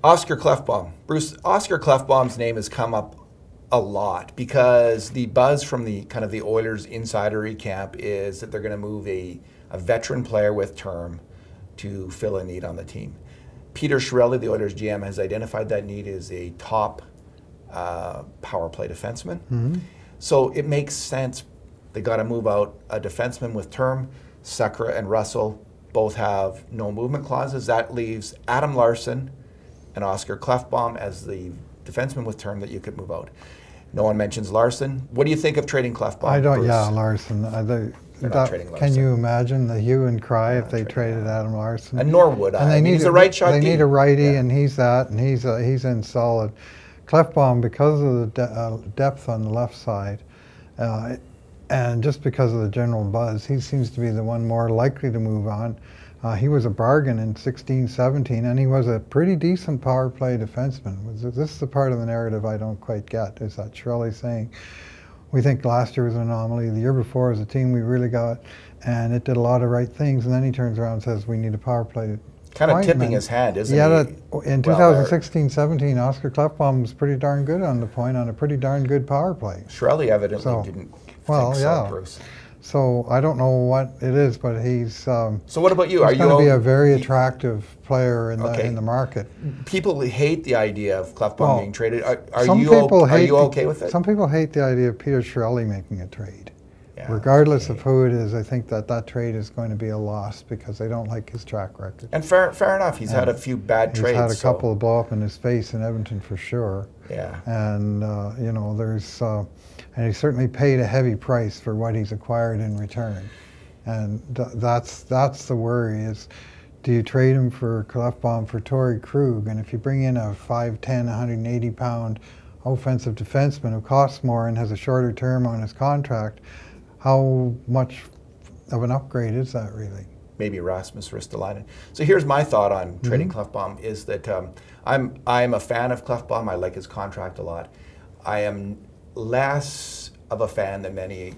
Oscar Klefbom. Bruce, Oscar Klefbom's name has come up a lot because the buzz from the kind of the Oilers insidery camp is that they're going to move a veteran player with term to fill a need on the team. Peter Chiarelli, the Oilers GM, has identified that need as a top power play defenseman. Mm-hmm. So it makes sense. They got to move out a defenseman with term. Sekera and Russell both have no movement clauses. That leaves Adam Larsson and Oscar Klefbom as the defenseman with term that you could move out. No one mentions Larsson. What do you think of trading Klefbom? I don't. Bruce? Yeah, Larsson. They're not trading Larsson. Can you imagine the hue and cry if they traded Adam Larsson? And nor would I. And they need he's a right shot. They need a righty, and he's that, and he's in solid. Klefbom, because of the depth on the left side, and just because of the general buzz, he seems to be the one more likely to move on. He was a bargain in 16-17, and he was a pretty decent power play defenseman. This is the part of the narrative I don't quite get, is that Chiarelli saying, we think last year was an anomaly, the year before as a team we really got, and it did a lot of right things, and then he turns around and says we need a power play. Kind of tipping his hand, isn't he? In 2016-17, Oscar Klefbom was pretty darn good on the point on a pretty darn good power play. Chiarelli evidently didn't think so, Bruce. So I don't know what it is, but he's. So what about you? He's going to be a very attractive player in the market. People hate the idea of Klefbom being traded. Are you okay with it? Some people hate the idea of Peter Chiarelli making a trade. Yeah, regardless of who it is, I think that trade is going to be a loss because they don't like his track record. And fair enough. He's had a few bad trades. He's had a couple of blow up in his face in Edmonton for sure. Yeah. And you know, there's. And he certainly paid a heavy price for what he's acquired in return. And that's the worry is, do you trade him for Klefbom for Torrey Krug? And if you bring in a 5'10", 180-pound offensive defenseman who costs more and has a shorter term on his contract, how much of an upgrade is that really? Maybe Rasmus Ristolainen. So here's my thought on trading Klefbom is that I'm a fan of Klefbom. I like his contract a lot. I am less of a fan than many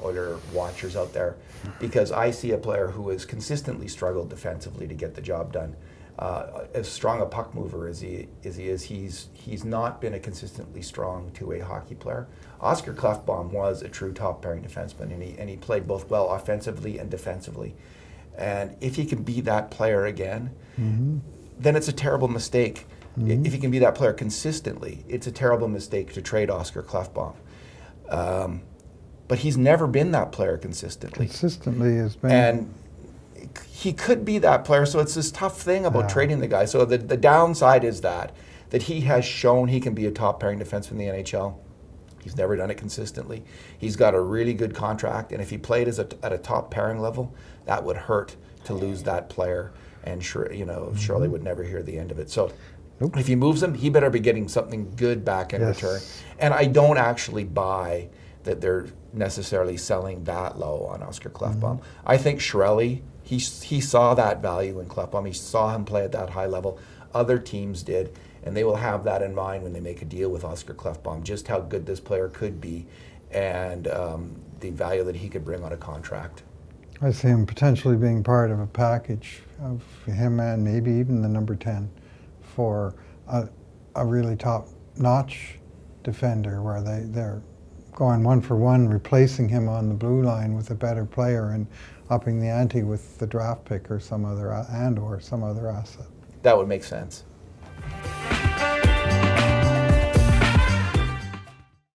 Oiler watchers out there because I see a player who has consistently struggled defensively to get the job done. As strong a puck mover as he is, he's not been a consistently strong two-way hockey player. Oscar Klefbom was a true top pairing defenseman, and he played both well offensively and defensively. And if he can be that player again, then it's a terrible mistake. If he can be that player consistently, it's a terrible mistake to trade Oscar Klefbom. But he's never been that player consistently. Consistently has been. And he could be that player, so it's this tough thing about trading the guy. So the downside is that he has shown he can be a top pairing defenseman in the NHL. He's never done it consistently. He's got a really good contract, and if he played at a top pairing level, that would hurt to lose that player. And Shirley would never hear the end of it. So. Nope. If he moves him, he better be getting something good back in return. And I don't actually buy that they're necessarily selling that low on Oscar Klefbom. I think Chiarelli, he saw that value in Klefbom. He saw him play at that high level. Other teams did, and they will have that in mind when they make a deal with Oscar Klefbom, just how good this player could be and the value that he could bring on a contract. I see him potentially being part of a package of him and maybe even the number 10. For a really top-notch defender where they're going one for one, replacing him on the blue line with a better player and upping the ante with the draft pick or some other asset. That would make sense.